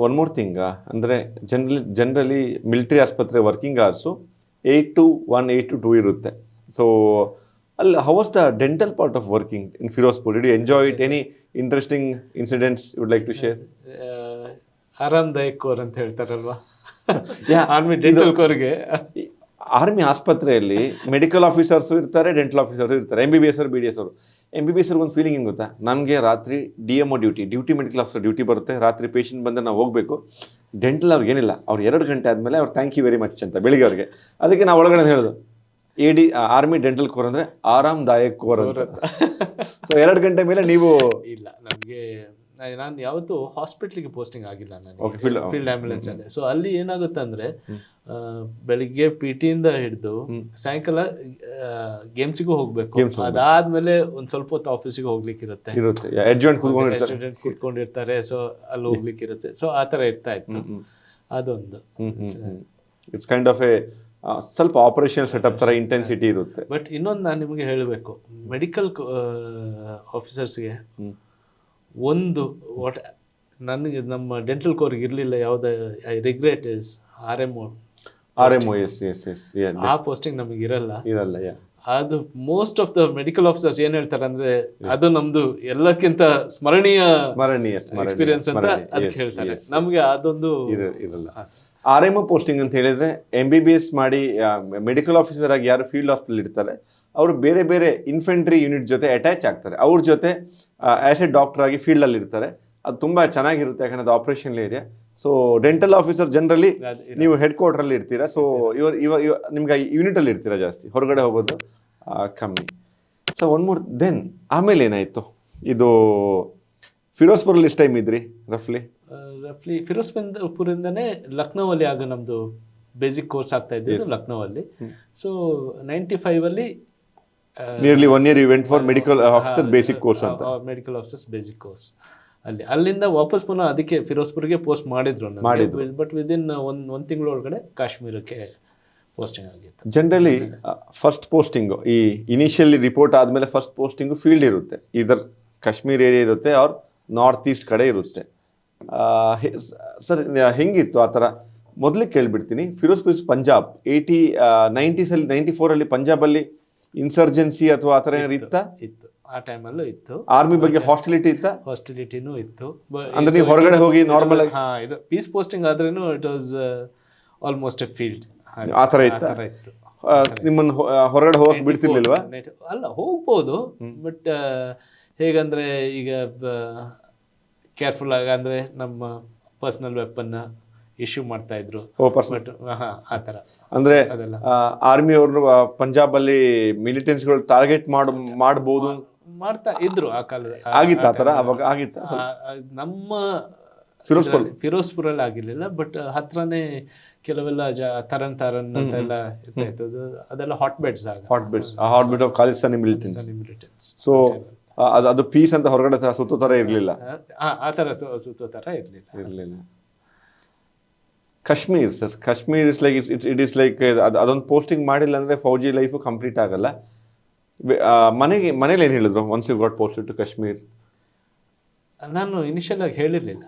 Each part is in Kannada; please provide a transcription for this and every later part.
ಒನ್ ಮೋರ್ ಥಿಂಗ್ ಅಂದರೆ ಜನರಲಿ ಮಿಲಿಟರಿ ಆಸ್ಪತ್ರೆ ವರ್ಕಿಂಗ್ ಅವರ್ಸು 8 to 1, 8 to 2 ಇರುತ್ತೆ. ಸೊ ಅಲ್ಲಿ how was the dental part of working in Firozpur? Did you enjoy it? Any interesting incidents would like to share? ಆರಾಮದಾಯಕ್ ಕೋರ್ ಅಂತ ಹೇಳ್ತಾರಲ್ವಾ, ಆರ್ಮಿ ಡೆಂಟಲ್ ಕೋರ್ಗೆ. ಆರ್ಮಿ ಆಸ್ಪತ್ರೆಯಲ್ಲಿ ಮೆಡಿಕಲ್ ಆಫೀಸರ್ಸು ಇರ್ತಾರೆ, ಡೆಂಟಲ್ ಆಫೀಸರ್ಸು ಇರ್ತಾರೆ, MBBS ಅವರು BDS ಅವರು. MBBS ಅವ್ರಿಗೆ ಒಂದು ಫೀಲಿಂಗ್ ಏನು ಗೊತ್ತಾ, ನಮಗೆ ರಾತ್ರಿ DMO duty medical officer duty ಬರುತ್ತೆ, ರಾತ್ರಿ ಪೇಷಂಟ್ ಬಂದರೆ ನಾವು ಹೋಗಬೇಕು. ಡೆಂಟಲ್ ಅವ್ರಿಗೆ ಏನಿಲ್ಲ, ಅವ್ರು 2 ಗಂಟೆ ಆದಮೇಲೆ ಅವ್ರು ಥ್ಯಾಂಕ್ ಯು ವೆರಿ ಮಚ್ ಅಂತ ಬೆಳಿಗ್ಗೆ ಅವ್ರಿಗೆ. ಅದಕ್ಕೆ ನಾವು ಒಳಗಡೆ ಹೇಳೋದು ಆರ್ಮಿ ಡೆಂಟಲ್ ಕೋರ್ ಅಂದರೆ ಆರಾಮದಾಯಕ್ ಕೋರ್ ಅಂತ. ಸೊ 2 ಗಂಟೆ ಮೇಲೆ ನೀವು ಇಲ್ಲ, ನಮಗೆ ನಾನು ಯಾವತ್ತೂ ಹಾಸ್ಪಿಟ್ಲಿಗೆ ಪೋಸ್ಟಿಂಗ್ ಆಗಿಲ್ಲ, ನನಗೆ ಫೀಲ್ಡ್ ಆಂಬ್ಯುಲೆನ್ಸ್ ಅಲ್ಲಿ. ಸೊ ಅಲ್ಲಿ ಏನಾಗುತ್ತೆ ಅಂದ್ರೆ ಬೆಳಿಗ್ಗೆ PT ಇಂದ ಹಿಡಿದು ಸಾಯಂಕಾಲ ಗೇಮ್ಸಿಗೂ ಹೋಗ್ಬೇಕು, ಅದಾದ್ಮೇಲೆ ಒಂದ್ ಸ್ವಲ್ಪ ಹೊತ್ತು ಆಫೀಸಿಗೆ ಹೋಗ್ಲಿಕ್ಕೆ ಇರುತ್ತೆ, ಕುತ್ಕೊಂಡಿರ್ತಾರೆ. ಸೊ ಅಲ್ಲಿ ಹೋಗ್ಲಿಕ್ಕೆ ಇರುತ್ತೆ. ಸೊ ಆ ತರ ಇರ್ತಾ ಇತ್ತು. ಅದೊಂದು ಇಟ್ಸ್ ಕೈಂಡ್ ಆಫ್ ಎ ಸ್ವಲ್ಪ ಆಪರೇಷನ್ ಸೆಟಪ್ ತರ ಇಂಟೆನ್ಸಿಟಿ ಇರುತ್ತೆ. ಬಟ್ ಇನ್ನೊಂದು ನಾನು ನಿಮಗೆ ಹೇಳಬೇಕು, ಮೆಡಿಕಲ್ ಆಫೀಸರ್ಸ್ಗೆ ಒಂದು ನನಗೆ ನಮ್ಮ ಡೆಂಟಲ್ ಕೋರ್ಗೆ ಇರಲಿಲ್ಲ ಯಾವುದೇ ಐ ರಿಗ್ರೆಟ್ ಇಸ್ RMO. ಆ ಪೋಸ್ಟಿಂಗ್ ನಮಗೆ ಇರಲ್ಲ. ಅದು most of the medical officers ಏನ್ ಹೇಳ್ತಾರೆ ಅಂದ್ರೆ ಅದು ನಮ್ದು ಎಲ್ಲಕ್ಕಿಂತ ಸ್ಮರಣೀಯ ಎಕ್ಸ್ಪೀರಿಯನ್ಸ್ ಅಂತ ಅದಕ್ಕೆ ಹೇಳ್ತಾರೆ. ನಮ್ಗೆ ಅದೊಂದು ಇರಲ್ಲ. RMO ಪೋಸ್ಟಿಂಗ್ ಅಂತ ಹೇಳಿದ್ರೆ MBBS ಮಾಡಿ ಮೆಡಿಕಲ್ ಆಫೀಸರ್ ಆಗಿ ಯಾರು ಫೀಲ್ಡ್ ಹಾಸ್ಪಿಟಲ್ ಇರ್ತಾರೆ ಅವರು ಬೇರೆ ಬೇರೆ ಇನ್ಫೆಂಟ್ರಿ ಯೂನಿಟ್ ಜೊತೆ ಅಟ್ಯಾಚ್ ಆಗ್ತಾರೆ, ಅವ್ರ ಜೊತೆ ಆಸ್ ಎ ಡಾಕ್ಟರ್ ಆಗಿ ಫೀಲ್ಡಲ್ಲಿ ಇರ್ತಾರೆ. ಅದು ತುಂಬ ಚೆನ್ನಾಗಿರುತ್ತೆ, ಯಾಕಂದರೆ ಅದು operation area. So dental officer generally ನೀವು ಹೆಡ್ ಕ್ವಾರ್ಟರಲ್ಲಿ ಇರ್ತೀರಾ. ಸೊ ನಿಮ್ಗೆ ಯೂನಿಟಲ್ಲಿ ಇರ್ತೀರಾ ಜಾಸ್ತಿ, ಹೊರಗಡೆ ಹೋಗೋದು ಕಮ್ಮಿ. ಸೊ ಒನ್ ಮೋರ್ ದೆನ್ ಆಮೇಲೆ ಏನಾಯಿತು? ಇದು ಫಿರೋಸ್ಪುರಲ್ಲಿ ಎಷ್ಟು ಟೈಮ್ ಇದ್ರಿ ರಫ್ಲಿ ಫಿರೋಸ್ಪುರಿಂದನೇ ಲಕ್ನೋವಲ್ಲಿ ಆಗ ನಮ್ಮದು ಬೇಸಿಕ್ ಕೋರ್ಸ್ ಆಗ್ತಾ ಇದ್ದು ಲಕ್ನೋವಲ್ಲಿ. ಸೊ 95 ಅಲ್ಲಿ nearly 1 year you went for medical officer basic course ಅಂತ. ಮೆಡಿಕಲ್ ಆಫೀಸರ್ಸ್ ಬೇಸಿಕ್ ಕೋರ್ಸ್ ಅಲ್ಲಿಂದ ವಾಪಸ್ ಪುನಃ ಅದಕ್ಕೆ ಫಿರೋಸ್ಪುರ್ಗೆ ಪೋಸ್ಟ್ ಮಾಡಿದ್ರು. ಬಟ್ ವಿದಿನ್ ಒಂದು ತಿಂಗಳ ಒಳಗಡೆ ಕಾಶ್ಮೀರಕ್ಕೆ ಪೋಸ್ಟಿಂಗ್ ಆಗಿತ್ತು. ಜನರಲಿ ಫಸ್ಟ್ ಪೋಸ್ಟಿಂಗು ಈ ಇನಿಷಿಯಲಿ ರಿಪೋರ್ಟ್ ಆದಮೇಲೆ ಫಸ್ಟ್ ಪೋಸ್ಟಿಂಗು ಫೀಲ್ಡ್ ಇರುತ್ತೆ, ಇದರ್ ಕಾಶ್ಮೀರ್ ಏರಿಯಾ ಇರುತ್ತೆ ಆರ್ ನಾರ್ತ್ ಈಸ್ಟ್ ಕಡೆ ಇರುತ್ತೆ. ಸರ್ ಹೆಂಗಿತ್ತು ಆ ಥರ? ಮೊದಲಿಗೆ ಕೇಳಿಬಿಡ್ತೀನಿ, ಫಿರೋಸ್ಪುರ್ ಪಂಜಾಬ್ 90s 94 ಪಂಜಾಬಲ್ಲಿ ಇನ್ಸರ್ಜೆನ್ಸಿ ಅಥವಾ ಆ ಥರ ಏನಾದ್ರು ಇತ್ತಾ? ಇತ್ತು, ಆ ಟೈಮಲ್ಲೂ ಇತ್ತು. ಆರ್ಮಿ ಬಗ್ಗೆ ಹಾಸ್ಟಿಲಿಟಿ ಇತ್ತಾ? ಹಾಸ್ಟಿಲಿಟಿನೂ ಇತ್ತು. ಅಂದ್ರೆ ನೀವು ಹೊರಗಡೆ ಹೋಗಿ ನಾರ್ಮಲ್ ಆಗಿ ಇದು ಪೀಸ್ ಪೋಸ್ಟಿಂಗ್ ಆದ್ರೇನು it was almost a field ಆ ಥರ ಇತ್ತು. ನಿಮ್ಮನ್ನು ಹೊರಗಡೆ ಹೋಗಕ್ಕೆ ಬಿಡ್ತಿರ್ಲಿಲ್ವಾ? ಅಲ್ಲ, ಹೋಗ್ಬೋದು, ಬಟ್ ಹೇಗಂದ್ರೆ ಈಗ ಕೇರ್ಫುಲ್ ಆಗಿ ಅಂದ್ರೆ ನಮ್ಮ ಪರ್ಸನಲ್ ವೆಪನ್ ಇಶ್ಯೂ ಮಾಡ್ತಾ ಇದ್ರು. ಆ ಥರ ಅಂದ್ರೆ ಆರ್ಮಿ ಅವ್ರನ್ನ ಪಂಜಾಬ್ ಅಲ್ಲಿ ಮಿಲಿಟೆನ್ಸ್ಗಳು ಟಾರ್ಗೆಟ್ ಮಾಡಬಹುದು ಮಾಡ್ತಾ ಇದ್ರು ಆ ಕಾಲದ. ಆಗಿತ್ತ ಆ ಥರ ಅವಾಗ? ಆಗಿತ್ತ ನಮ್ಮ ಫಿರೋಸ್ಪುರಲ್ಲಿ ಆಗಿರ್ಲಿಲ್ಲ, ಬಟ್ ಹತ್ರನೇ ಕೆಲವೆಲ್ಲ ತರನ್ ಅಂತ ಎಲ್ಲ ಇರ್ತಾ ಇತ್ತು. ಅದೆಲ್ಲ ಹಾಟ್ ಬೆಡ್ಸ್ ಆಫ್ ಖಾಲಿಸ್ತಾನಿ ಮಿಲಿಟೆನ್ಸ್. ಸೊ ಅದು ಪೀಸ್ ಅಂತ ಹೊರಗಡೆ ಸುತ್ತೋ ಥರ ಇರಲಿಲ್ಲ, ಆ ಥರ ಸುತ್ತೋ ಥರ ಇರಲಿಲ್ಲ. Kashmir sir, Kashmir it is like ಅದೊಂದು ಪೋಸ್ಟಿಂಗ್ ಮಾಡಿಲ್ಲ ಅಂದರೆ ಫೌಜಿ ಲೈಫು ಕಂಪ್ಲೀಟ್ ಆಗಲ್ಲ. ಮನೇಲಿ ಏನು ಹೇಳಿದ್ರು once you got posted to Kashmir? ನಾನು ಇನಿಷಿಯಲ್ ಆಗಿ ಹೇಳಿರಲಿಲ್ಲ.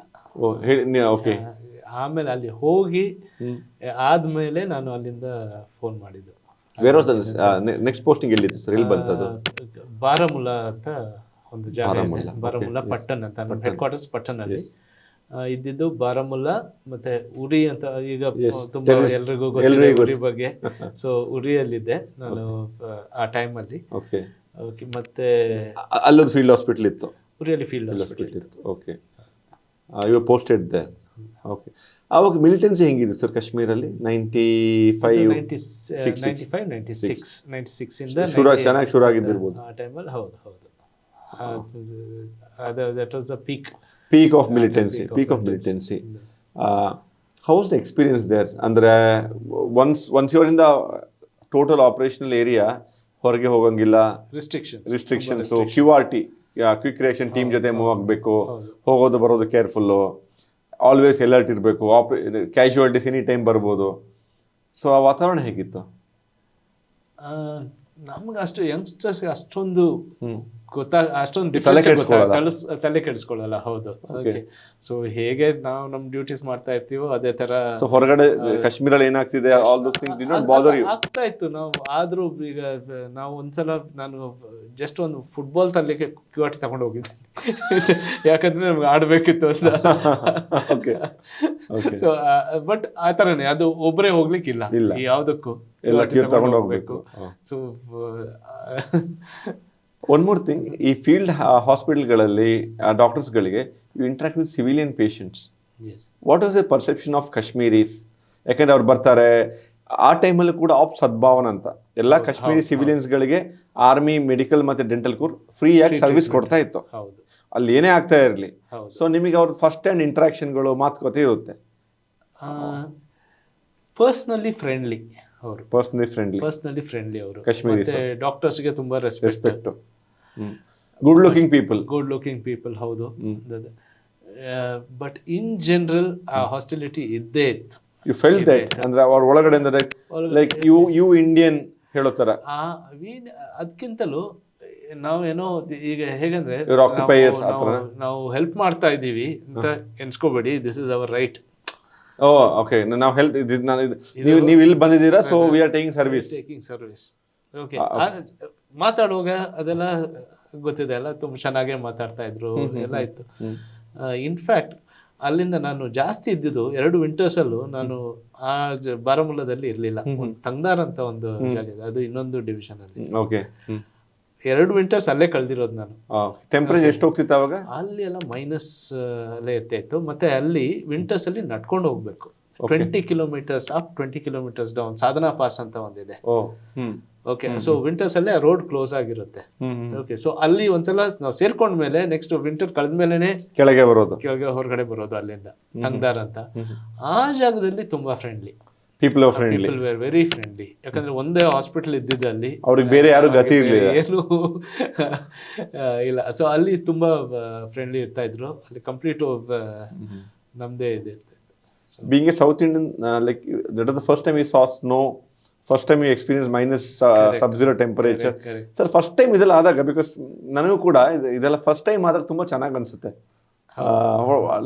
ಓಕೆ. ಆಮೇಲೆ ಅಲ್ಲಿ ಹೋಗಿ ಆದ್ಮೇಲೆ ನಾನು ಅಲ್ಲಿಂದ ಫೋನ್ ಮಾಡಿದ್ದು. ನೆಕ್ಸ್ಟ್ ಪೋಸ್ಟಿಂಗ್ ಎಲ್ಲಿತ್ತು ಸರ್? ಎಲ್ಲಿ ಬಂತದ್ದು? ಬಾರಾಮುಲ್ಲಾ ಅಂತ ಒಂದು ಜಾಗ, ಬಾರಾಮುಲ್ಲಾ ಪಟ್ಟಣ ಅಂತ, ನಮ್ಮ ಹೆಡ್ ಕ್ವಾರ್ಟರ್ಸ್ ಪಟ್ಟಣಲ್ಲಿ ಇದ್ದಿದ್ದು. ಬಾರಾಮುಲ್ಲಾ ಮತ್ತೆ ಉರಿ ಅಂತ, ಈಗ ತುಂಬಾ ಎಲ್ರಿಗೂ ಗೊತ್ತಿದೆ ಉರಿ ಬಗ್ಗೆ. ಸೊ ಉರಿಯಲ್ಲಿದ್ದೆ ನಾನು ಆ ಟೈಮಲ್ಲಿ. ಮತ್ತೆ ಅಲ್ಲೊಂದು ಫೀಲ್ಡ್ ಹಾಸ್ಪಿಟಲ್ ಇತ್ತು, ಉರಿಯಲ್ಲಿ ಫೀಲ್ಡ್ ಹಾಸ್ಪಿಟಲ್ ಇತ್ತು. Okay, you are posted there. Okay. ಆವಾಗ ಮಿಲಿಟೆನ್ಸಿ ಹೆಂಗಿದೆ ಸರ್ ಕಾಶ್ಮೀರಲ್ಲಿ? 96 ಇಂದ ಚೆನ್ನಾಗಿ ಶುರು ಆಗಿದ್ದಿರ್ಬೋದು ಆ ಟೈಮಲ್ಲಿ. ಹೌದು, that was the peak of militancy. How is the experience there? Andre once you are in the total operational area, ಹೊರಗೆ ಹೋಗಂಗಿಲ್ಲ, restrictions. So QRT, quick reaction team ಜೊತೆ ಮೂವ್ ಆಗಬೇಕು, ಹೋಗೋದು ಬರೋದು ಕೇರ್ಫುಲ್ಲು, ಆಲ್ವೇಸ್ ಅಲರ್ಟ್ ಇರಬೇಕು, ಕ್ಯಾಶುಯಾಲಿಟೀಸ್ ಎನಿ ಟೈಮ್ ಬರ್ಬೋದು. ಸೊ ಆ ವಾತಾವರಣ ಹೇಗಿತ್ತು? ನಮ್ಗೆ ಅಷ್ಟು ಯಂಗ್ಸ್ಟರ್ಸ್ಗೆ ಅಷ್ಟೊಂದು ಅಷ್ಟೊಂದು ತಲೆ ಡಿಫ್ರೆನ್ಸ್ ತಲೆ ಕೆಡಿಸ್ಕೊಳ್ಳಲ್ಲ. ಹೌದು. ಓಕೆ. ಸೊ ಹೇಗೆ ನಾವು ನಮ್ ಡ್ಯೂಟೀಸ್ ಮಾಡ್ತಾ ಇರ್ತೀವೋ ಅದೇ ತರ ಸೊ ಹೊರಗಡೆ ಕಾಶ್ಮೀರಲ್ಲಿ ಏನಾಗ್ತಿದೆ all those things did not bother you. ಆಗ್ತಾ ಇತ್ತು. ನಾವು ಆದ್ರೂ ಈಗ ನಾವು ಒಂದ್ಸಲ ನಾನು ಜಸ್ಟ್ ಒಂದು ಫುಟ್ಬಾಲ್ ತರಲಿಕ್ಕೆ ಕ್ಯೂಟಿ ತಗೊಂಡು ಹೋಗಿದ್ದೆ ಯಾಕಂದ್ರೆ ನಮ್ಗೆ ಆಡ್ಬೇಕಿತ್ತು ಅಂತ. ಸೊ ಬಟ್ ಆ ತರನೇ ಅದು ಒಬ್ಬರೇ ಹೋಗ್ಲಿಕ್ಕಿಲ್ಲ, ಯಾವ್ದಕ್ಕೂ ಎಲ್ಲ ಕ್ಯೂ ತಗೊಂಡು ಹೋಗ್ಬೇಕು. ಸೊ ಒನ್ ಮೋರ್ ಥಿಂಗ್, ಈ ಫೀಲ್ಡ್ ಹಾಸ್ಪಿಟಲ್ಗಳಲ್ಲಿ ಡಾಕ್ಟರ್ಸ್ಗಳಿಗೆ you interact with civilian patients. What was the perception of Kashmiris? ಯಾಕಂದ್ರೆ ಅವ್ರು ಬರ್ತಾರೆ ಆ ಟೈಮಲ್ಲಿ ಕೂಡ ಆಪ್ ಸದ್ಭಾವನ ಅಂತ ಎಲ್ಲ ಕಾಶ್ಮೀರಿ ಸಿವಿಲಿಯನ್ಸ್ಗಳಿಗೆ ಆರ್ಮಿ, ಮೆಡಿಕಲ್ ಮತ್ತೆ ಡೆಂಟಲ್ ಕೋರ್ ಫ್ರೀ ಆಗಿ ಸರ್ವಿಸ್ ಕೊಡ್ತಾ ಇತ್ತು. ಅಲ್ಲಿ ಏನೇ ಆಗ್ತಾ ಇರಲಿ. ಸೊ ನಿಮಗೆ ಅವ್ರದ್ದು ಫಸ್ಟ್ ಹ್ಯಾಂಡ್ ಇಂಟ್ರಾಕ್ಷನ್ಗಳು, ಮಾತುಕತೆ ಇರುತ್ತೆ. ಪರ್ಸನಲಿ ಫ್ರೆಂಡ್ಲಿ ಅವರು, ಪರ್ಸನಲಿ ಫ್ರೆಂಡ್ಲಿ ಅವರು ಕಾಶ್ಮೀರಿ. ಡಾಕ್ಟರ್ಸ್ಗೆ ತುಂಬಾ ರೆಸ್ಪೆಕ್ಟ್. Good looking people. ಹೌದು. ಬಟ್ ಇನ್ ಜನರಲ್ ಆ ಹಾಸ್ಟಿಲಿಟಿ ಇದ್ದೇ ಇತ್ತು. You felt that? ಅಂದ್ರೆ ಅವ್ರ ಒಳಗಡೆ ಲೈಕ್ ಯು ಇಂಡಿಯನ್ ಹೇಳೋ ತರ. ಅದಕ್ಕಿಂತಲೂ ನಾವೇನೋ ಈಗ ಹೇಗಂದ್ರೆ ನಾವು ಹೆಲ್ಪ್ ಮಾಡ್ತಾ ಇದ್ದೀವಿ ಅಂತ ಎನ್ಸ್ಕೋಬೇಡಿ. This is our right. Okay, ನಾವು ಹೆಲ್ಪ್, ನೀವು ಇಲ್ಲಿ ಬಂದಿದ್ದೀರಾ, so we are taking service. Okay. ಮಾತಾಡುವಾಗ ಅದೆಲ್ಲ ಗೊತ್ತಿದೆ ಅಲ್ಲ, ತುಂಬ ಚೆನ್ನಾಗೇ ಮಾತಾಡ್ತಾ ಇದ್ರು, ಎಲ್ಲ ಇತ್ತು. ಇನ್ಫ್ಯಾಕ್ಟ್ ಅಲ್ಲಿಂದ ನಾನು ಜಾಸ್ತಿ ಇದ್ದಿದ್ದು 2 winters ಅಲ್ಲೂ ನಾನು ಆ ಬಾರಾಮುಲ್ಲಾದಲ್ಲಿ ಇರ್ಲಿಲ್ಲ. ಒಂದು ತಂಗ್ದಾರ್ ಅಂತ ಒಂದು ಜಾಗ ಇದೆ, ಅದು ಇನ್ನೊಂದು ಡಿವಿಷನ್ ಅಲ್ಲಿ. 2 winters ಅಲ್ಲೇ ಕಳೆದಿರೋದು ನಾನು. ಟೆಂಪರೇಚರ್ ಎಷ್ಟು ಹೋಗ್ತಿತ್ತು ಅವಾಗ? ಅಲ್ಲಿ ಎಲ್ಲ ಮೈನಸ್ ಅಲ್ಲೇ ಇರ್ತಾ. ಮತ್ತೆ ಅಲ್ಲಿ ವಿಂಟರ್ಸ್ ಅಲ್ಲಿ ನಡ್ಕೊಂಡು ಹೋಗ್ಬೇಕು. 20 kilometers ಅಪ್, 20 kilometers ಡೌನ್. ಸಾಧನಾ ಪಾಸ್ ಅಂತ ಒಂದಿದೆ. ಓಕೆ. ಸೊ ವಿಂಟರ್ಸ್ ಅಲ್ಲೇ ರೋಡ್ ಕ್ಲೋಸ್ ಆಗಿರುತ್ತೆ. ಓಕೆ. ಸೊ ಅಲ್ಲಿ ಒಂದ್ಸಲ ನಾವು ಸೇರ್ಕೊಂಡ್ಮೇಲೆ ನೆಕ್ಸ್ಟ್ ವಿಂಟರ್ ಕಳೆದ್ಮೇಲೆನೆ ಕೆಳಗೆ ಹೊರಗಡೆ ಬರೋದು ಅಲ್ಲಿಂದ, ತಂಗ್ದಾರ್ ಅಂತ. ಆ ಜಾಗದಲ್ಲಿ ತುಂಬಾ friendly people were very friendly. ಯಾಕಂದ್ರೆ ಒಂದೇ ಹಾಸ್ಪಿಟಲ್ ಇದ್ದಿದ್ದು ಅಲ್ಲಿ, ಅವ್ರಿಗೆ ಬೇರೆ ಯಾರು ಗತಿ ಇರಲಿಲ್ಲ, ಏನು ಇಲ್ಲ. ಸೊ ಅಲ್ಲಿ ತುಂಬಾ ಫ್ರೆಂಡ್ಲಿ ಇರ್ತಾ ಇದ್ರು. ಅಲ್ಲಿ ಕಂಪ್ಲೀಟ್ ನಮ್ದೇ ಇದೆ. Being a South Indian, like that is the first time you saw snow, first time you experienced minus sub-zero temperature. Sir, first time ಇದೆಲ್ಲ ಆದಾಗ, ಬಿಕಾಸ್ ನನಗೂ ಕೂಡ ಇದೆಲ್ಲ ಫಸ್ಟ್ ಟೈಮ್ ಆದಾಗ ತುಂಬ ಚೆನ್ನಾಗಿ ಅನಿಸುತ್ತೆ.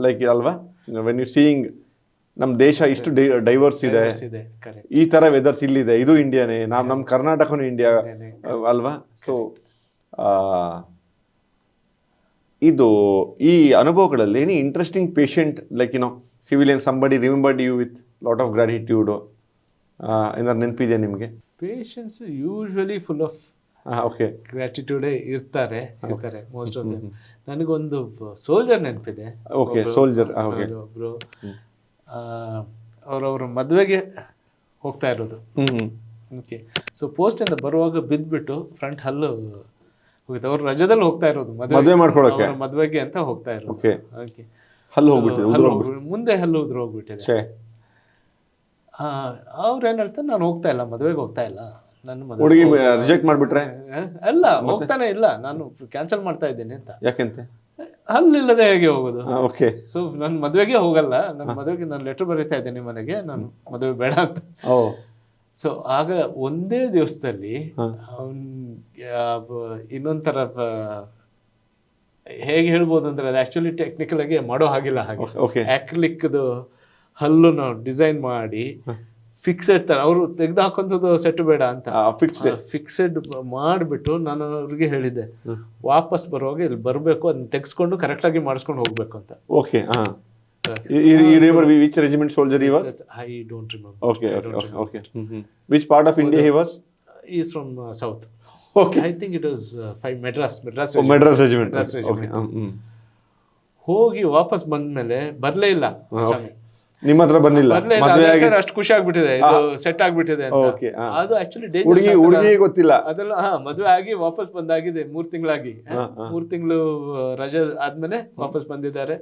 ಲೈಕ್ ಅಲ್ವಾ, ವೆನ್ ಯು ಸೀಯಿಂಗ್ ನಮ್ಮ ದೇಶ ಇಷ್ಟು ಡೈವರ್ಸ್ ಇದೆ, ಈ ಥರ ವೆದರ್ಸ್ ಇಲ್ಲಿದೆ, ಇದು ಇಂಡಿಯಾನೇ, ನಮ್ಮ ಕರ್ನಾಟಕನೂ ಇಂಡಿಯಾ ಅಲ್ವಾ. ಸೊ ಇದು ಈ ಅನುಭವಗಳಲ್ಲಿ any interesting patient, like civilian somebody remembered you with lot of gratitude, ಏನಾದ್ರು ನೆನಪಿದೆಯಾ ನಿಮಗೆ? Patients usually full of gratitude ಇರ್ತಾರೆ ಮೋಸ್ಟ್ ಆಫ್ ದೆಮ್. ನನಗೊಂದು ಸೋಲ್ಜರ್ ನೆನಪಿದೆ. Okay, soldier. ಒಬ್ರು ಅವ್ರವ್ರ ಮದುವೆಗೆ ಹೋಗ್ತಾ ಇರೋದು. ಓಕೆ. ಸೊ ಪೋಸ್ಟ್ ಇಂದ ಬರುವಾಗ ಬಿದ್ದ್ಬಿಟ್ಟು ಫ್ರಂಟ್ ಹಲ್ಲು ಹೋಗಿತ್ತು. ಅವ್ರು ರಜದಲ್ಲಿ ಹೋಗ್ತಾ ಇರೋದು, ಮದುವೆ ಮಾಡ್ಕೊಳ್ಳೋಕೆ, ಮದುವೆಗೆ ಅಂತ ಹೋಗ್ತಾ ಇರೋದು. ಓಕೆ. ಮುಂದೆ ಹಲ್ಲು ಉದುರು ಹೋಗ್ಬಿಟ್ಟಿದೆ. ಅವ್ರು ಏನ್ ಹೇಳ್ತಾರೆ, ನಾನು ಹೋಗ್ತಾ ಇಲ್ಲ, ಮದುವೆಗೆ ಹೋಗ್ತಾ ಇಲ್ಲ, ನನ್ನ ರಿಜೆಕ್ಟ್ ಮಾಡ್ಬಿಟ್ರೆ ಅಲ್ಲ, ಹೋಗ್ತಾನೆ ಇಲ್ಲ, ನಾನು ಕ್ಯಾನ್ಸಲ್ ಮಾಡ್ತಾ ಇದ್ದೇನೆ ಅಂತ. ಯಾಕೆಂತೆ? ಹಲ್ಲಿಲ್ಲದೆ ಹೇಗೆ ಹೋಗೋದು? ಓಕೆ. ಸೊ ನನ್ನ ಮದುವೆಗೆ ಹೋಗಲ್ಲ, ನನ್ನ ಮದುವೆಗೆ ನಾನು ಲೆಟರ್ ಬರೀತಾ ಇದ್ದೇನೆ ಮನೆಗೆ, ನಾನು ಮದುವೆ ಬೇಡ ಅಂತ. ಸೊ ಆಗ ಒಂದೇ ದಿವಸದಲ್ಲಿ ಇನ್ನೊಂಥರ ಹೇಗೆ ಹೇಳ್ಬೋದು ಅಂದ್ರೆ, ಅದು ಆಕ್ಚುಲಿ ಟೆಕ್ನಿಕಲ್ ಆಗಿ ಮಾಡೋ ಹಾಗಿಲ್ಲ. ಹಾಗೆ ಆಕ್ರಿಲಿಕ್ದು ಹಲ್ಲು ನಾವು ಡಿಸೈನ್ ಮಾಡಿ ಫಿಕ್ಸೆಡ್ ತರ, ಅವರು ತೆಗೆದು ಹಾಕೋದು ಸೆಟ್ ಬೇಡ ಅಂತ ಫಿಕ್ಸೆಡ್ ಮಾಡಿಬಿಟ್ಟು ನಾನು ಅವ್ರಿಗೆ ಹೇಳಿದ್ದೆ, ವಾಪಸ್ ಬರುವಾಗ ಇಲ್ಲಿ ಬರಬೇಕು, ಅದನ್ನ ತೆಗೆಸ್ಕೊಂಡು ಕರೆಕ್ಟ್ ಆಗಿ ಮಾಡಿಸ್ಕೊಂಡು ಹೋಗ್ಬೇಕು ಅಂತ. Okay. You remember which regiment soldier he was? I don't remember. Okay. Which part of India he was? He is from south. Okay. I think it was Madras regiment. Okay. ಹೋಗಿ ವಾಪಸ್ ಬಂದ್ಮೇಲೆ ಬರ್ಲೇ ಇಲ್ಲ ಸ್ವಾಮಿ, ನಿಮ್ಮ ಹತ್ರ ಬರ್ಲಿಲ್ಲ, ಅಷ್ಟು ಖುಷಿ ಆಗ್ಬಿಟ್ಟಿದೆ, ಇದು ಸೆಟ್ ಆಗ್ಬಿಟ್ಟಿದೆ ಅಂತ. ಅದು ಆಕ್ಚುಲಿ ಹುಡುಗಿ ಗೊತ್ತಿಲ್ಲ ಅದೆಲ್ಲ. ಮದುವೆ ಆಗಿ ವಾಪಸ್ ಬಂದಾಗಿದೆ 3 ತಿಂಗಳಾಗಿ, 3 ತಿಂಗಳು ರಜೆ ಆದ್ಮೇಲೆ ವಾಪಸ್ ಬಂದಿದ್ದಾರೆ.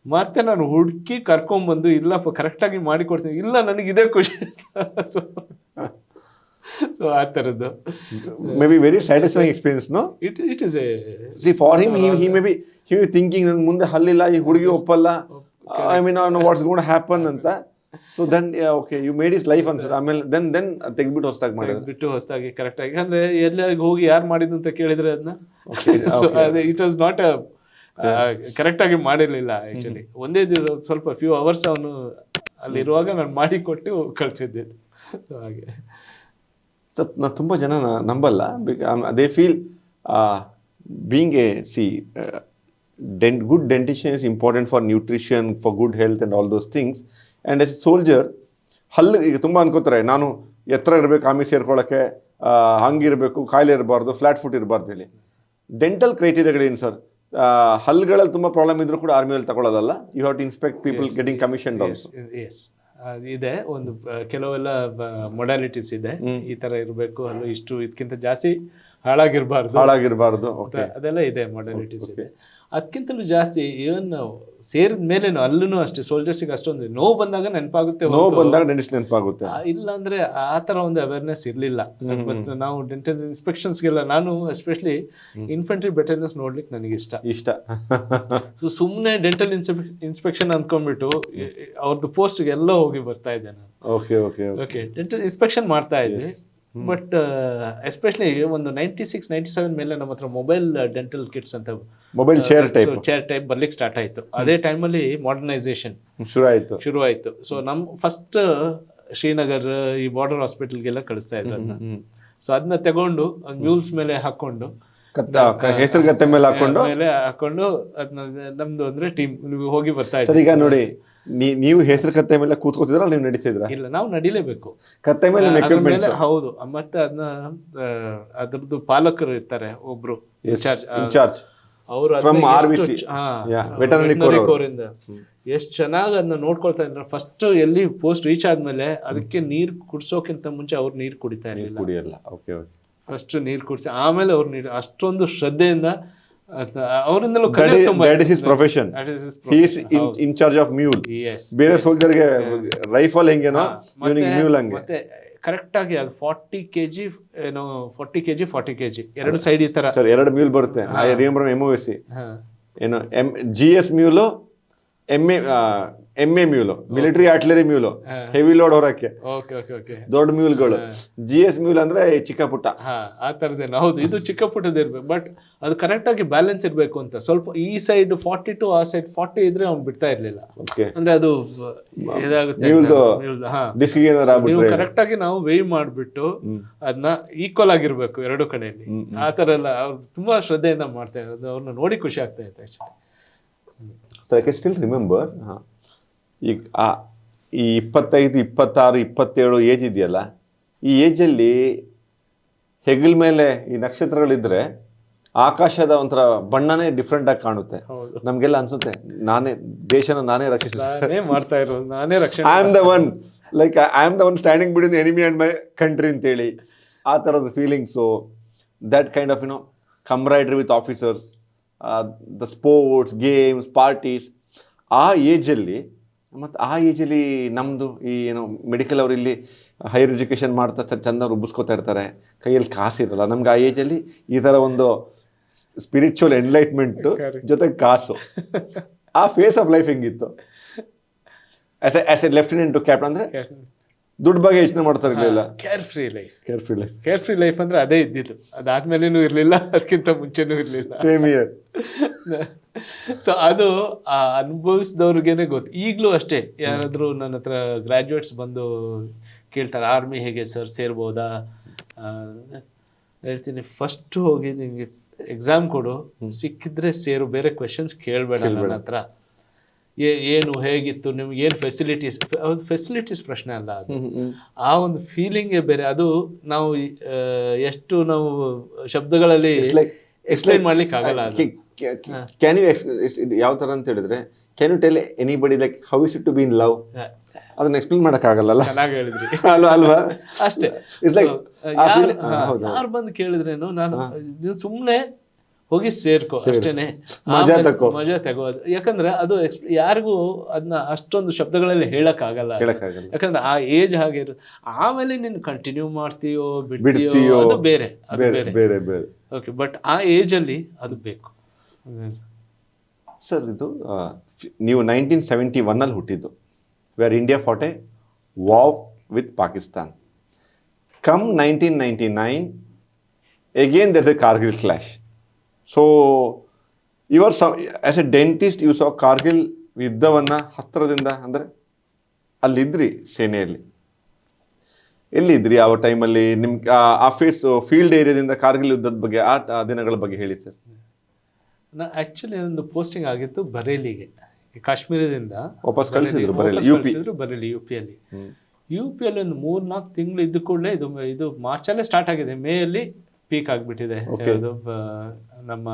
ಮತ್ತೆ ನಾನು ಹುಡುಕಿ ಕರ್ಕೊಂಡ್ಬಂದು, ಇಲ್ಲಪ್ಪ ಕರೆಕ್ಟ್ ಆಗಿ ಮಾಡಿಕೊಡ್ತೀನಿ, ಇಲ್ಲ ನನಗೆ ಇದೇ ಖುಷಿ. ಸೊ ಆ ಥರದ್ದು maybe very satisfying experience. No, it is a sea for him, he may be thinking, ನನ್ನ ಮುಂದೆ ಹಲ್ಲಿಲ್ಲ, ಈ ಹುಡುಗಿ ಒಪ್ಪಲ್ಲ, I mean what's gonna happen ಅಂತ. So then okay you made his life ಅನ್ಸುತ್ತೆ. ಆಮೇಲೆ ದೆನ್ ತೆಗ್ದ್ಬಿಟ್ಟು ಹೊಸ್ದಾಗಿ ಮಾಡಿದ್ರೆ ಬಿಟ್ಟು ಹೊಸದಾಗಿ ಕರೆಕ್ಟ್ ಆಗಿ, ಅಂದ್ರೆ ಎಲ್ಲಾಗಿ ಹೋಗಿ ಯಾರು ಮಾಡಿದ್ದು ಅಂತ ಕೇಳಿದ್ರೆ ಅದನ್ನ ಇಟ್ ವಾಸ್ ನಾಟ್ ಕರೆಕ್ಟ್ ಆಗಿ ಮಾಡಿರ್ಲಿಲ್ಲ ಆಕ್ಚುಲಿ. ಒಂದೇ ದಿನ ಸ್ವಲ್ಪ ಫ್ಯೂ ಅವರ್ಸ್ ಅವನು ಅಲ್ಲಿರುವಾಗ ನಾನು ಮಾಡಿ ಕೊಟ್ಟು ಕಳ್ಸಿದ್ದೆ. ಹಾಗೆ ಸರ್ ನಾನು ತುಂಬ ಜನ ನಂಬಲ್ಲ, they feel being a good dentician is important for nutrition, for good health and all those things. And as a soldier ಹಲ್ಲು ಈಗ ತುಂಬ ಅನ್ಕೋತಾರೆ, ನಾನು ಎತ್ತರ ಇರಬೇಕು ಆಮಿ ಸೇರ್ಕೊಳ್ಳೋಕ್ಕೆ, ಹಂಗಿರಬೇಕು, ಕಾಯಿಲೆ ಇರಬಾರ್ದು, ಫ್ಲಾಟ್ ಫುಟ್ ಇರಬಾರ್ದು ಹೇಳಿ. Dental ಕ್ರೈಟೀರಿಯಾಗಳೇನು sir? ಹಲ್ಲುಗಳಲ್ಲಿ ತುಂಬ ಪ್ರಾಬ್ಲಮ್ ಇದ್ರೂ ಕೂಡ ಆರ್ಮಿಯಲ್ಲಿ ತಗೊಳ್ಳೋದಲ್ಲ, you have to inspect people getting commission also. Yes ಇದೆ, ಒಂದು ಕೆಲವೆಲ್ಲ ಮೊಡಾಲಿಟೀಸ್ ಇದೆ, ಈ ತರ ಇರಬೇಕು, ಅಲ್ಲೂ ಇಷ್ಟು ಇದಕ್ಕಿಂತ ಜಾಸ್ತಿ ಹಾಳಾಗಿರ್ಬಾರ್ದು, ಅದೆಲ್ಲ ಇದೆ, ಮೊಡಾಲಿಟೀಸ್ ಇದೆ. ಅದಕ್ಕಿಂತಲೂ ಜಾಸ್ತಿ ಇವನ್ ಸೇರಿದ ಮೇಲೇನು ಅಲ್ಲೂ ಅಷ್ಟೇ ಸೋಲ್ಜರ್ಸಿಗೆ ಅಷ್ಟೊಂದು ನೋವು ಬಂದಾಗ ನೆನಪಾಗುತ್ತೆ, ನೆನಪಾಗುತ್ತೆ. ಇಲ್ಲ ಅಂದ್ರೆ ಆ ತರ ಒಂದು ಅವೇರ್ನೆಸ್ ಇರ್ಲಿಲ್ಲ. ನಾವು ಡೆಂಟಲ್ ಇನ್ಸ್ಪೆಕ್ಷನ್ಸ್ಗೆಲ್ಲ, ನಾನು ಎಸ್ಪೆಷಲಿ ಇನ್ಫೆಂಟ್ರಿ ಬೆಟರ್ನೆಸ್ ನೋಡ್ಲಿಕ್ಕೆ ನನಗೆ ಇಷ್ಟ. ಸುಮ್ಮನೆ ಡೆಂಟಲ್ ಇನ್ಸ್ಪೆಕ್ಷನ್ ಅನ್ಕೊಂಡ್ಬಿಟ್ಟು ಅವ್ರದ್ದು ಪೋಸ್ಟ್ಗೆ ಎಲ್ಲ ಹೋಗಿ ಬರ್ತಾ ಇದ್ದೆ ನಾನು. ಓಕೆ ಡೆಂಟಲ್ ಇನ್ಸ್ಪೆಕ್ಷನ್ ಮಾಡ್ತಾ ಇದ್ದೆ, ಬಟ್ ಎಸ್ಪೆಷಲಿ ಒಂದು 96-97 ಮೇಲೆ ನಮ್ಮ ಹತ್ರ ಮೊಬೈಲ್ ಡೆಂಟಲ್ ಕಿಟ್ಸ್ ಅಂತ ಮೊಬೈಲ್ ಚೇರ್ ಟೈಪ್ ಬರ್ಲಿಕ್ಕೆ ಸ್ಟಾರ್ಟ್ ಆಯ್ತು. ಅದೇ ಟೈಮಲ್ಲಿ ಮಾಡರ್ನೈಸೇಷನ್ ಶುರು ಆಯ್ತು. ಸೊ ನಮ್ ಫಸ್ಟ್ ಶ್ರೀನಗರ್ ಈ ಬಾರ್ಡರ್ ಹಾಸ್ಪಿಟಲ್ಗೆಲ್ಲ ಕಳಿಸ್ತಾ ಇದ್ರು ಅದನ್ನ. ಸೊ ಅದನ್ನ ತಗೊಂಡು ಮ್ಯೂಲ್ಸ್ ಮೇಲೆ ಹಾಕೊಂಡು ಹೆಸರುಗತ್ತೆ ಮೇಲೆ ಹಾಕೊಂಡು ಅದನ್ನ ನಮ್ದು ಅಂದ್ರೆ ಟೀಮ್ ಹೋಗಿ ಬರ್ತಾ ಇದ್ರು. ಈಗ ನೋಡಿ, ನೀವು ಹೆಸರು ಕತ್ತೆ ಮೇಲೆ ಕೂತ್ಕೋತಿದ್ರ, ನೀವು ನಡೀತಿದ್ರ? ಇಲ್ಲ, ನಾವು ನಡಿಲೇಬೇಕು ಕತ್ತೆ ಮೇಲೆ. ಹೌದು, ಮತ್ತೆ ಅದನ್ನ ಅದ್ರದ್ದು ಪಾಲಕರು ಇರ್ತಾರೆ ಒಬ್ರು ಇನ್ಚಾರ್ಜ್, ಅವರು ಎಷ್ಟ್ ಚೆನ್ನಾಗಿ ಅದನ್ನ ನೋಡ್ಕೊಳ್ತಾ ಇದ್ರ. ಫಸ್ಟ್ ಎಲ್ಲಿ ಪೋಸ್ಟ್ ರೀಚ್ ಆದ್ಮೇಲೆ ಅದಕ್ಕೆ ನೀರ್ ಕುಡ್ಸೋಕ್ಕಿಂತ ಮುಂಚೆ ಅವ್ರು ನೀರ್ ಕುಡಿತಾ ಇರಲಿಲ್ಲ. ಫಸ್ಟ್ ನೀರ್ ಕುಡಿಸಿ ಆಮೇಲೆ ಅವ್ರು ನೀರು ಅಷ್ಟೊಂದು ಶ್ರದ್ಧೆಯಿಂದ ಅವರಿಂದಲೂ profession. He is in charge of mule. ಬೇರೆ ಸೋಲ್ಜರ್ಗೆ ರೈಫಲ್ ಹೆಂಗೇನೋ ಮ್ಯೂಲ್ ಹಂಗೆ. ಮತ್ತೆ ಕರೆಕ್ಟ್ ಆಗಿ ಅದು 40 kg ಏನೋ 40 kg ಎರಡು ಸೈಡ್ ಈ ತರ ಸರ್, ಎರಡು ಮ್ಯೂಲ್ ಬರುತ್ತೆ. MOSC ಏನು GS mule, MA mule, military artillery mule, heavy load ಹೊರಕ್ಕೆ ದೊಡ್ಡ ಮ್ಯೂಲ್ಗಳು. GS ಮ್ಯೂಲ್ ಅಂದ್ರೆ ಚಿಕ್ಕ ಪುಟ್ಟ, ಆ ತರದೇನು. ಹೌದು, ಇದು ಚಿಕ್ಕ ಪುಟ್ಟದ ಇರ್ಬೇಕು, ಬಟ್ ಅದು ಕರೆಕ್ಟ್ ಆಗಿ ಬ್ಯಾಲೆನ್ಸ್ ಇರ್ಬೇಕು ಅಂತ. ಸ್ವಲ್ಪ ಈ ಸೈಡ್ 42 ಆ ಸೈಡ್ 40 ಇದ್ರೆ ಅವ್ನು ಬಿಡ್ತಾ ಇರ್ಲಿಲ್ಲ. ಅಂದ್ರೆ ಅದು ಇದಾಗುತ್ತೆ. ನೀವು ಕರೆಕ್ಟ್ ಆಗಿ ನಾವು ವೇ ಮಾಡ್ಬಿಟ್ಟು ಅದನ್ನ ಈಕ್ವಲ್ ಆಗಿರ್ಬೇಕು ಎರಡು ಕಡೆಯಲ್ಲಿ. ಆ ತರ ಎಲ್ಲ ಅವ್ರು ತುಂಬಾ ಶ್ರದ್ಧೆಯಿಂದ ಮಾಡ್ತಾ ಇರೋದು, ಅವ್ರನ್ನ ನೋಡಿ ಖುಷಿ ಆಗ್ತಾ ಇತ್ತು actually. I can still remember, ಈಗ ಈ 25, 26, 27 ಏಜ್ ಇದೆಯಲ್ಲ, ಈ ಏಜಲ್ಲಿ ಹೆಗಲ ಮೇಲೆ ಈ ನಕ್ಷತ್ರಗಳಿದ್ರೆ ಆಕಾಶದ ಒಂಥರ ಬಣ್ಣನೇ ಡಿಫ್ರೆಂಟ್ ಆಗಿ ಕಾಣುತ್ತೆ. ನಮ್ಗೆಲ್ಲ ಅನ್ಸುತ್ತೆ ದೇಶನ ನಾನೇ ಮಾಡ್ತಾ ಇರೋದು, ನಾನೇ ರಕ್ಷಣೆ, I am the one standing between the enemy and my country ಅಂತೇಳಿ ಆ ಥರದ feelings. That kind of camaraderie with officers, the sports, games, parties. ಆ ಏಜಲ್ಲಿ ನಮ್ಮದು ಈ ಮೆಡಿಕಲ್ ಅವರು ಇಲ್ಲಿ ಹೈಯರ್ ಎಜುಕೇಷನ್ ಮಾಡ್ತಾ ಚೆಂದ ರುಬ್ಬಿಸ್ಕೋತಾ ಇರ್ತಾರೆ, ಕೈಯಲ್ಲಿ ಕಾಸಿರಲ್ಲ. ನಮ್ಗೆ ಆ ಏಜಲ್ಲಿ ಈ ಥರ ಒಂದು ಸ್ಪಿರಿಚುವಲ್ ಎನ್ಲೈಟ್ಮೆಂಟು ಜೊತೆಗೆ ಕಾಸು. ಆ ಫೇಸ್ ಆಫ್ ಲೈಫ್ ಹೆಂಗಿತ್ತು ಆಸ್ ಎ ಲೆಫ್ಟಿನೆಂಟ್ ಕ್ಯಾಪ್ಟನ್? ಅಂದರೆ ದುಡ್ಡು ಬಗ್ಗೆ ಯೋಚನೆ ಮಾಡ್ತಾ ಇರಲಿಲ್ಲ, ಕೇರ್ ಫ್ರೀ ಲೈಫ್ ಅಂದ್ರೆ ಅದೇ ಇದ್ದಿದ್ದು. ಅದಾದ್ಮೇಲೆನೂ ಇರಲಿಲ್ಲ, ಅದಕ್ಕಿಂತ ಮುಂಚೆನೂ ಇರಲಿಲ್ಲ, ಸೇಮ್ ಇಯರ್. ಸೊ ಅದು ಅನುಭವಿಸಿದವ್ರಿಗೇನೆ ಗೊತ್ತು. ಈಗಲೂ ಅಷ್ಟೇ, ಯಾರಾದರೂ ನನ್ನ ಹತ್ರ ಗ್ರಾಜ್ಯುಯೇಟ್ಸ್ ಬಂದು ಕೇಳ್ತಾರೆ, ಆರ್ಮಿ ಹೇಗೆ ಸರ್, ಸೇರ್ಬೋದಾ? ಹೇಳ್ತೀನಿ, ಫಸ್ಟ್ ಹೋಗಿ ನಿಮಗೆ ಎಕ್ಸಾಮ್ ಕೊಡು, ಸಿಕ್ಕಿದ್ರೆ ಸೇರು, ಬೇರೆ ಕ್ವೆಶನ್ಸ್ ಕೇಳಬೇಡ ನನ್ನ ಹತ್ರ. ಏನು ಹೇಗಿತ್ತು, ನಿಮ್ಗೆ ಏನು ಫೆಸಿಲಿಟೀಸ್ ಪ್ರಶ್ನೆ ಅಲ್ಲ ಅದು. ಆ ಒಂದು ಫೀಲಿಂಗೇ ಬೇರೆ. ಅದು ನಾವು ಎಷ್ಟು ನಾವು ಶಬ್ದಗಳಲ್ಲಿ ಎಕ್ಸ್ಪ್ಲೈನ್ ಮಾಡ್ಲಿಕ್ಕೆ ಆಗಲ್ಲ. ಕ್ಯಾನ್ ಯು ಯಾವ ಥರ ಅಂತ ಹೇಳಿದ್ರೆ, can you tell anybody like how is it to be in love? ಅದನ್ನ ಎಕ್ಸ್ಪ್ಲೇನ್ ಮಾಡೋಕ್ಕಾಗಲ್ಲ. ಚೆನ್ನಾಗಿ ಹೇಳಿದ್ರಿ ಅಲ್ವಾ? ಅಷ್ಟೇ. ಯಾರು ಬಂದು ಕೇಳಿದ್ರೇನು, ನಾನು ಸುಮ್ಮನೆ ಹೋಗಿ ಸೇರ್ಕೋ ಅಷ್ಟೇನೆ, ಮಜಾ ತಗೋದು. ಯಾಕಂದ್ರೆ ಅದು ಯಾರಿಗೂ ಅದನ್ನ ಅಷ್ಟೊಂದು ಶಬ್ದಗಳಲ್ಲಿ ಹೇಳಕ್ ಆಗಲ್ಲ. ಯಾಕಂದ್ರೆ ಆ ಏಜ್ ಹಾಗೆ ಇರುತ್ತೆ. ಆಮೇಲೆ ನೀನು ಕಂಟಿನ್ಯೂ ಮಾಡ್ತೀಯೋ ಬಿಡ್ತೀಯೋ ಅದು ಬೇರೆ. ಓಕೆ, ಬಟ್ ಆ ಏಜ್ ಅಲ್ಲಿ ಅದು ಬೇಕು. ಸರ್, ಇದು ನೀವು 1971 ಹುಟ್ಟಿದ್ದು. where India fought a war with Pakistan. Come 1999, again there's a Kargil clash. So you are as a dentist, you saw Kargil ಯುದ್ಧವನ್ನು ಹತ್ತಿರದಿಂದ, ಅಂದರೆ ಅಲ್ಲಿದ್ರಿ ಸೇನೆಯಲ್ಲಿ, ಎಲ್ಲಿದ್ರಿ ಆ ಟೈಮಲ್ಲಿ? ನಿಮ್ಗೆ ಆ ಫೀಲ್ಡ್ ಏರಿಯಾದಿಂದ ಕಾರ್ಗಿಲ್ ಯುದ್ಧದ ಬಗ್ಗೆ, ಆ ದಿನಗಳ ಬಗ್ಗೆ ಹೇಳಿ ಸರ್. ಆ್ಯಕ್ಚುಲಿ ಒಂದು ಪೋಸ್ಟಿಂಗ್ ಆಗಿತ್ತು ಬರೇಲಿಗೆ, ಕಾಶ್ಮೀರದಿಂದ ವಾಪಸ್ ಕಳಿಸಿದ್ರು ಬರೇಲಿ, ಬರೇಲಿ ಯು ಪಿಯಲ್ಲಿ. ಯು ಪಿಯಲ್ಲಿ ಒಂದು 3-4 ತಿಂಗಳು ಇದ್ದ ಕೂಡಲೇ ಇದು ಮಾರ್ಚಲ್ಲೇ ಸ್ಟಾರ್ಟ್ ಆಗಿದೆ, ಮೇಯಲ್ಲಿ ಪೀಕ್ ಆಗಿಬಿಟ್ಟಿದೆ ಅದು ನಮ್ಮ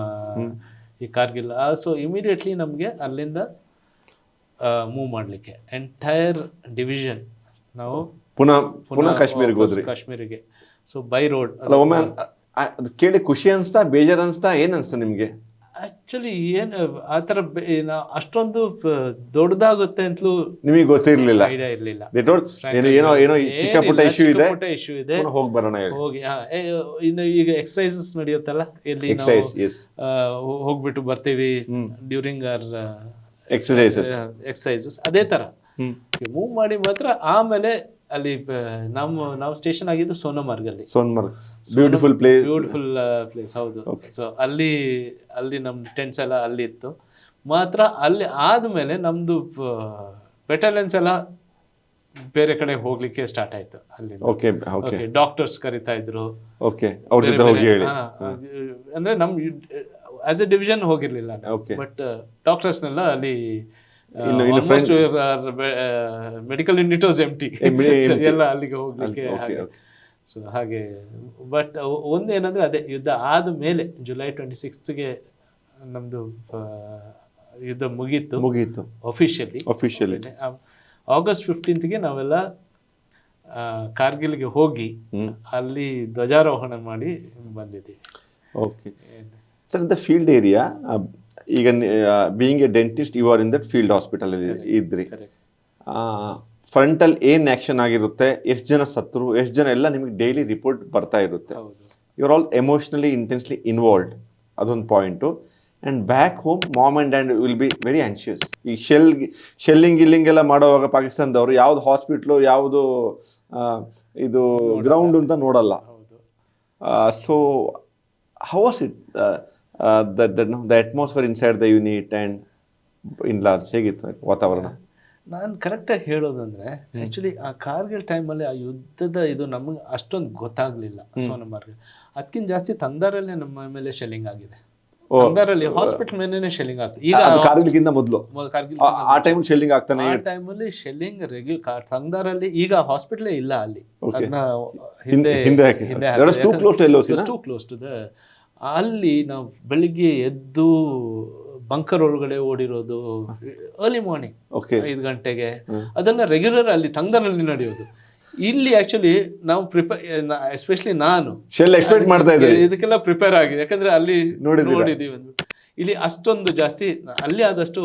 ಈ ಕಾರ್ಗಿಲ್. ಸೊ ಇಮಿಡಿಯೇಟ್ಲಿ ನಮಗೆ ಅಲ್ಲಿಂದ ಮೂವ್ ಮಾಡಲಿಕ್ಕೆ ಎಂಟೈರ್ ಡಿವಿಷನ್ ನಾವು ಪುನಃ ಕಾಶ್ಮೀರಿಗೆ. So by road. ಅದು ಕೇಳಿ ಖುಷಿ ಅನ್ಸ್ತಾ, ಬೇಜಾರು ಅನ್ಸ್ತಾ, ಏನ್ ಅನ್ಸ್ತಾ ನಿಮ್ಗೆ? ಆಕ್ಚುಲಿ ಏನು ಆ ಥರ ಅಷ್ಟೊಂದು ದೊಡ್ಡದಾಗುತ್ತೆ ಅಂತಲೂ ನಿಮಗೆ ಗೊತ್ತಿರಲಿಲ್ಲ, ಐಡಿಯಾ ಇರಲಿಲ್ಲ. ಏನೋ ಚಿಕ್ಕ ಪುಟ್ಟ ಇಶ್ಯೂ ಇದೆ, ಹೋಗಿ ಬರೋಣ ಹೋಗಿ. ಇನ್ನು ಈಗ ಎಕ್ಸಸೈಸಸ್ ನಡೆಯುತ್ತಲ್ಲ, ಎಲ್ಲಿ ಹೋಗ್ಬಿಟ್ಟು ಬರ್ತೀವಿ ಡ್ಯೂರಿಂಗ್ ಅವರ್ ಎಕ್ಸಸೈಸಸ್, ಅದೇ ತರ ಮೂವ್ ಮಾಡಿ ಮಾತ್ರ. ಆಮೇಲೆ ಅಲ್ಲಿ ನಾವು ಸ್ಟೇಷನ್ ಆಗಿದ್ದು ಸೋನಮಾರ್ಗ್ ಅಲ್ಲಿ. ಬ್ಯೂಟಿಫುಲ್ ಪ್ಲೇಸ್, ಹೌದು. ಸೊ ಅಲ್ಲಿ ನಮ್ ಟೆಂಟ್ಸ್ ಎಲ್ಲ ಅಲ್ಲಿ ಇತ್ತು ಮಾತ್ರ. ಅಲ್ಲಿ ಆದ್ಮೇಲೆ ನಮ್ದು ಬೆಟಾಲಿಯನ್ಸ್ ಎಲ್ಲ ಬೇರೆ ಕಡೆ ಹೋಗ್ಲಿಕ್ಕೆ ಸ್ಟಾರ್ಟ್ ಆಯ್ತು. ಅಲ್ಲಿ ಡಾಕ್ಟರ್ಸ್ ಕರಿತಾ ಇದ್ರು, ಅಂದ್ರೆ ನಮ್ ಆಸ್ ಎ ಡಿವಿಷನ್ ಹೋಗಿರ್ಲಿಲ್ಲ, ಬಟ್ ಡಾಕ್ಟರ್ಸ್ನೆಲ್ಲ ಅಲ್ಲಿ ಮೆಡಿಕಲ್ ಯೂನಿಟ್ ವಾಸ್ ಎಂಪ್ಟಿ, ಎಲ್ಲ ಅಲ್ಲಿಗೆ ಹೋಗ್ಲಿಕ್ಕೆ. ಸೊ ಹಾಗೆ. ಬಟ್ ಒಂದೇನಂದ್ರೆ ಅದೇ ಯುದ್ಧ ಆದ ಮೇಲೆ ಜುಲೈ 26ಗೆ ನಮ್ದು ಯುದ್ಧ ಮುಗೀತು ಅಫಿಷಿಯಲಿ. ಆಗಸ್ಟ್ 15ಗೆ ನಾವೆಲ್ಲ ಕಾರ್ಗಿಲ್ಗೆ ಹೋಗಿ ಅಲ್ಲಿ ಧ್ವಜಾರೋಹಣ ಮಾಡಿ ಬಂದಿದ್ದೀವಿ. Okay sir, the field area, ಈಗ being a dentist, you are in that field hospital ಇದ್ರಿ. ಫ್ರಂಟಲ್ಲಿ ಏನು ಆ್ಯಕ್ಷನ್ ಆಗಿರುತ್ತೆ, ಎಷ್ಟು ಜನ ಸತ್ರು, ಎಷ್ಟು ಜನ, ಎಲ್ಲ ನಿಮಗೆ ಡೈಲಿ ರಿಪೋರ್ಟ್ ಬರ್ತಾ ಇರುತ್ತೆ. You are all emotionally intensely involved, ಅದೊಂದು point. And back home mom and dad will be very anxious. ಈ ಶೆಲ್ಲಿಂಗ್ ಎಲ್ಲ ಮಾಡುವಾಗ ಪಾಕಿಸ್ತಾನದವರು ಯಾವುದು ಹಾಸ್ಪಿಟ್ಲು, ಯಾವುದು ಇದು ಗ್ರೌಂಡ್ ಅಂತ ನೋಡಲ್ಲ. So how was it the atmosphere inside the unit and in large, ಹೇಗಿತ್ತು ವಾತಾವರಣ? ನಾನು ಕರೆಕ್ಟಾಗಿ ಹೇಳೋದಂದ್ರೆ, ಆ್ಯಕ್ಚುಲಿ ಆ ಕಾರ್ಗಿಲ್ ಟೈಮಲ್ಲಿ ಆ ಯುದ್ಧದ ಇದು ನಮಗೆ ಅಷ್ಟೊಂದು ಗೊತ್ತಾಗ್ಲಿಲ್ಲ ಸೋನಮಾರ್ಗ್. ಅದಕ್ಕಿಂತ ಜಾಸ್ತಿ ತಂದಾರಲ್ಲಿ ನಮ್ಮ ಮೇಲೆ ಶೆಲ್ಲಿಂಗ್ ಆಗಿದೆ. ತಂದಾರಲ್ಲಿ ಹಾಸ್ಪಿಟಲ್ ಮೇಲೇನೆ ಶೆಲ್ಲಿಂಗ್ ಆಗ್ತದೆ. ಈಗ ಕಾರ್ಗಿಲ್ಗಿಂತ ಮೊದಲು ಆ ಟೈಮಲ್ಲಿ ಶೆಲ್ಲಿಂಗ್ ಆಗ್ತಾನೆ. ಆ ಟೈಮಲ್ಲಿ ಶೆಲ್ಲಿಂಗ್ ರೆಗ್ಯುಲರ್ ತಂದಾರಲ್ಲಿ, ಈಗ ಹಾಸ್ಪಿಟಲೇ ಇಲ್ಲ ಅಲ್ಲಿ. ಹಿಂದೆ ಟೂ ಕ್ಲೋಸ್ ಟು ದ. ಅಲ್ಲಿ ನಾವು ಬೆಳಿಗ್ಗೆ ಎದ್ದು ಬಂಕರ್ ಒಳಗಡೆ ಓಡಿರೋದು, ಅರ್ಲಿ ಮಾರ್ನಿಂಗ್ 5 ಗಂಟೆಗೆ, ಅದೆಲ್ಲ ರೆಗ್ಯುಲರ್ ಅಲ್ಲಿ ತಂಗನಲ್ಲಿ ನಡೆಯೋದು. ಇಲ್ಲಿ ಆಕ್ಚುಲಿ ನಾವು ಎಸ್ಪೆಷಲಿ ನಾನು ಎಕ್ಸ್ಪೆಕ್ಟ್ ಮಾಡ್ತಾ ಇದ್ದೆ, ಇದಕ್ಕೆಲ್ಲ ಪ್ರಿಪೇರ್ ಆಗಿದೆ, ಯಾಕಂದ್ರೆ ಅಲ್ಲಿ ನೋಡಿದೀವಿ. ಇಲ್ಲಿ ಅಷ್ಟೊಂದು ಜಾಸ್ತಿ, ಅಲ್ಲಿ ಆದಷ್ಟು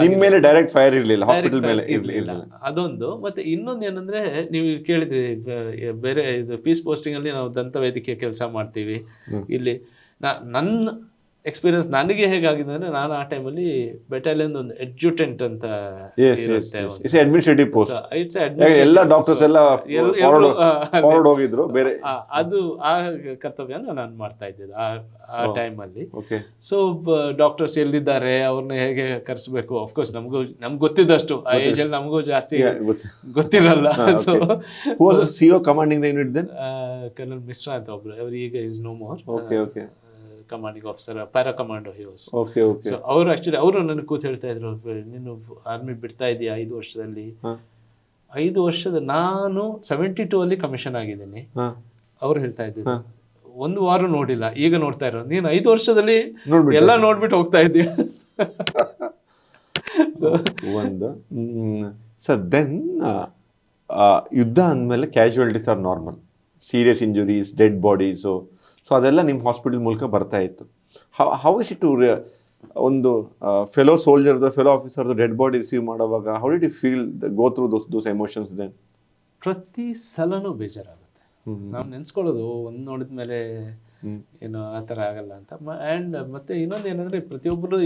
ನಿಮ್ಮ ಮೇಲೆ ಡೈರೆಕ್ಟ್ ಫೈರ್ ಇರಲಿಲ್ಲ, ಹಾಸ್ಪಿಟಲ್ ಮೇಲೆ ಇರಲಿಲ್ಲ. ಅದೊಂದು. ಮತ್ತೆ ಇನ್ನೊಂದು ಏನಂದ್ರೆ, ನೀವು ಕೇಳಿದ್ರಿ ಬೇರೆ ಇದು ಪೀಸ್ ಪೋಸ್ಟಿಂಗ್ ಅಲ್ಲಿ ನಾವು ದಂತ ವೈದ್ಯಕೀಯ ಕೆಲಸ ಮಾಡ್ತೀವಿ. ಇಲ್ಲಿ ನನ್ನ ಎಕ್ಸ್ಪೀರಿಯನ್ಸ್ ನನಗೆ ಹೇಗಾಗಿದೆ ಅಂದ್ರೆ, ನಾನು ಆ ಟೈಮಲ್ಲಿ ಬೆಟಾಲಿಯನ್ ಒಂದು ಅಡ್ಜುಟೆಂಟ್ ಅಂತ ಅಡ್ಮಿನಿಸ್ಟ್ರೇಟಿವ್ ಪೋಸ್ಟ್, ಎಲ್ಲ ಡಾಕ್ಟರ್ಸ್ ಎಲ್ಲ ಫಾರ್ವರ್ಡ್ ಹೋಗಿದ್ರು ಬೇರೆ, ಅದು ಆ ಕರ್ತವ್ಯನ ನಾನು ಮಾಡ್ತಾ ಇದ್ದಿದ್ದು ಆ ಟೈಮಲ್ಲಿ. ಸೊ ಡಾಕ್ಟರ್ಸ್ ಎಲ್ಲಿದ್ದಾರೆ, ಅವ್ರನ್ನ ಹೇಗೆ ಕರೆಸಬೇಕು, ಅಫ್ಕೋರ್ಸ್ ನಮ್ಗೆ ಗೊತ್ತಿದ್ದಷ್ಟು, ಆ ಏಜ್ ಅಲ್ಲಿ ನಮಗೂ ಜಾಸ್ತಿ ಗೊತ್ತಿರಲ್ಲ. So CO commanding the unit then colonel Mishra ಅಂತ ಒಬ್ರು, ಅವರು ಈಗ is no more commanding officer, para commando he was. So ಅವರು ಆಕ್ಚುಲಿ ಅವರು ನನಗೆ ಕೂತ್ ಹೇಳ್ತಾ ಇದ್ರು, ನೀನು ಆರ್ಮಿ ಬಿಡ್ತಾ ಇದೀಯ 5 ವರ್ಷದಲ್ಲಿ. 5 ವರ್ಷದ ನಾನು 72 ಅಲ್ಲಿ ಕಮಿಷನ್ ಆಗಿದ್ದೀನಿ. ಅವ್ರು ಹೇಳ್ತಾ ಇದ್ರು, 1 ವಾರ ನೋಡಿಲ್ಲ, ಈಗ ನೋಡ್ತಾ ಇರೋ ನೀನು 5 ವರ್ಷದಲ್ಲಿ ಎಲ್ಲ ನೋಡ್ಬಿಟ್ಟು ಹೋಗ್ತಾ ಇದ್ದೀಯ. ಸರ್ ದೆನ್ ಯುದ್ಧ ಅಂದಮೇಲೆ casualties are normal, serious injuries, dead bodies, so ಅದೆಲ್ಲ ನಿಮ್ಮ ಹಾಸ್ಪಿಟಲ್ ಮೂಲಕ ಬರ್ತಾ ಇತ್ತು. ಹೌ ಇಸ್ ಇಟ್ ಟು ಒಂದು ಫೆಲೋ ಸೋಲ್ಜರ್ದು, ಫೆಲೋ ಆಫೀಸರ್ದು ಡೆಡ್ ಬಾಡಿ ರಿಸೀವ್ ಮಾಡುವಾಗ, how did you feel go through those emotions then? ಪ್ರತಿ ಸಲನೂ ಬೇಜಾರಾಗುತ್ತೆ. ನಾವು ನೆನೆಸ್ಕೊಳ್ಳೋದು, ಒಂದು ನೋಡಿದ ಮೇಲೆ ಏನು ಆ ಥರ ಆಗಲ್ಲ ಅಂತ. ಆ್ಯಂಡ್ ಮತ್ತೆ ಇನ್ನೊಂದು ಏನಂದ್ರೆ ಪ್ರತಿಯೊಬ್ಬರು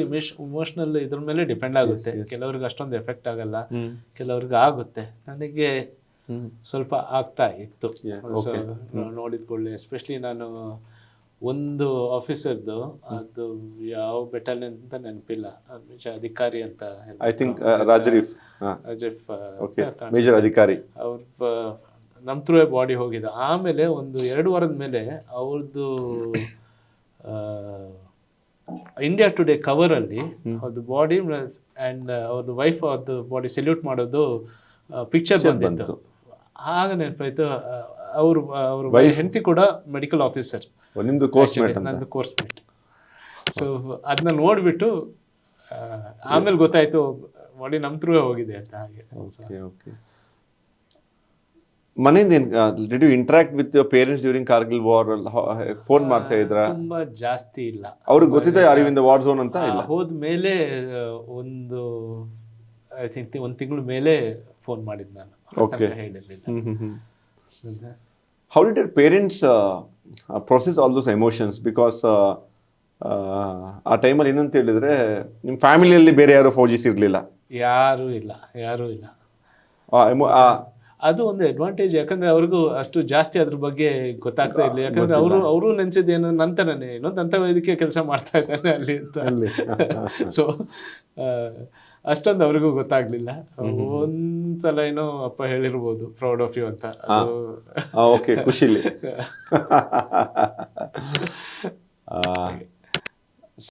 ಇಮೋಷನಲ್ ಇದ್ರ ಮೇಲೆ ಡಿಪೆಂಡ್ ಆಗುತ್ತೆ. ಕೆಲವ್ರಿಗೆ ಅಷ್ಟೊಂದು ಎಫೆಕ್ಟ್ ಆಗಲ್ಲ, ಕೆಲವ್ರಿಗೆ ಆಗುತ್ತೆ. ನನಗೆ ಸ್ವಲ್ಪ ಆಗ್ತಾ ಇತ್ತು ನೋಡಿದ್ಕೊಳ್ಳಿ. ಎಸ್ಪೆಷಲಿ ನಾನು ಒಂದು ಆಫೀಸರ್ದು, ಅದು ಯಾವ ಬೆಟಾಲಿಯನ್ ಅಂತ ನೆನಪಿಲ್ಲ, ಅಧಿಕಾರಿ ಅಂತ ಐ ಥಿಂಕ್ ರಾಜರೀಫ್ ಮೇಜರ್ ಅಧಿಕಾರಿ, ಅವ್ರ ನಮ್ಮ ಥ್ರೂ ಬಾಡಿ ಹೋಗಿದ್ದು. ಆಮೇಲೆ ಒಂದು 2 ವಾರದ ಮೇಲೆ ಅವ್ರದ್ದು ಇಂಡಿಯಾ ಟುಡೇ ಕವರಲ್ಲಿ ಅವ್ರದ್ದು ಬಾಡಿ ಆ್ಯಂಡ್ ಅವ್ರದ್ದು ವೈಫ್ ಅವ್ರದ್ದು ಬಾಡಿ ಸೆಲ್ಯೂಟ್ ಮಾಡೋದು ಪಿಕ್ಚರ್ ಬಂದಿತ್ತು. ಆಗ ನೆನಪಾಯ್ತು, ಅವ್ರ ಹೆಂಡತಿ ಕೂಡ ಮೆಡಿಕಲ್ ಆಫೀಸರ್, ನಂದು ಕೋರ್ಸ್ಮೇಟ್. ಸೊ ಅದನ್ನ ನೋಡ್ಬಿಟ್ಟು ಆಮೇಲೆ ಗೊತ್ತಾಯ್ತು ಬಾಡಿ ನಮ್ಮ ಥ್ರೂ ಹೋಗಿದೆ ಅಂತ. ಹಾಗೆ ಮನೆಯಿಂದ did you interact with your parents during Kargil war? Phone ಮಾಡ್ತಾ ಇದ್ರ? ತುಂಬಾ ಜಾಸ್ತಿ ಇಲ್ಲ. ಅವ್ರಿಗೆ ಗೊತ್ತಿದೆ ಯಾರು ಇನ್ ದ ವಾರ್ ಝೋನ್ ಅಂತ? ಇಲ್ಲ, ಹೋದ್ಮೇಲೆ ಒಂದು ಐ ಥಿಂಕ್ 1 ತಿಂಗಳ ಮೇಲೆ ಫೋನ್ ಮಾಡಿದ್ ನಾನು. How did your parents process all those emotions? Because ಆ ಟೈಮಲ್ಲಿ ಏನಂತ ಹೇಳಿದ್ರೆ ನಿಮ್ಮ ಫ್ಯಾಮಿಲಿಯಲ್ಲಿ ಬೇರೆ ಯಾರು ಫೌಜೀಸ್ ಇರಲಿಲ್ಲ? ಯಾರೂ ಇಲ್ಲ. ಅದು ಒಂದು ಅಡ್ವಾಂಟೇಜ್. ಯಾಕಂದ್ರೆ ಅವ್ರಿಗೂ ಅಷ್ಟು ಜಾಸ್ತಿ ಅದ್ರ ಬಗ್ಗೆ ಗೊತ್ತಾಗ್ತಾ ಇಲ್ಲ. ಯಾಕಂದ್ರೆ ಅವರು ನೆನ್ಸಿದ್ದು ಏನು, ನಂತರನೇ ನಂತರ ಇದಕ್ಕೆ ಕೆಲಸ ಮಾಡ್ತಾ ಇದ್ದಾನೆ ಅಲ್ಲಿ ಅಂತ. ಸೊ ಅಷ್ಟೊಂದು ಅವ್ರಿಗೂ ಗೊತ್ತಾಗ್ಲಿಲ್ಲ. ಒಂದ್ಸಲ ಏನೋ ಅಪ್ಪ ಹೇಳಿರ್ಬೋದು ಪ್ರೌಡ್ ಆಫ್ ಯು ಅಂತ. ಖುಷಿಲಿ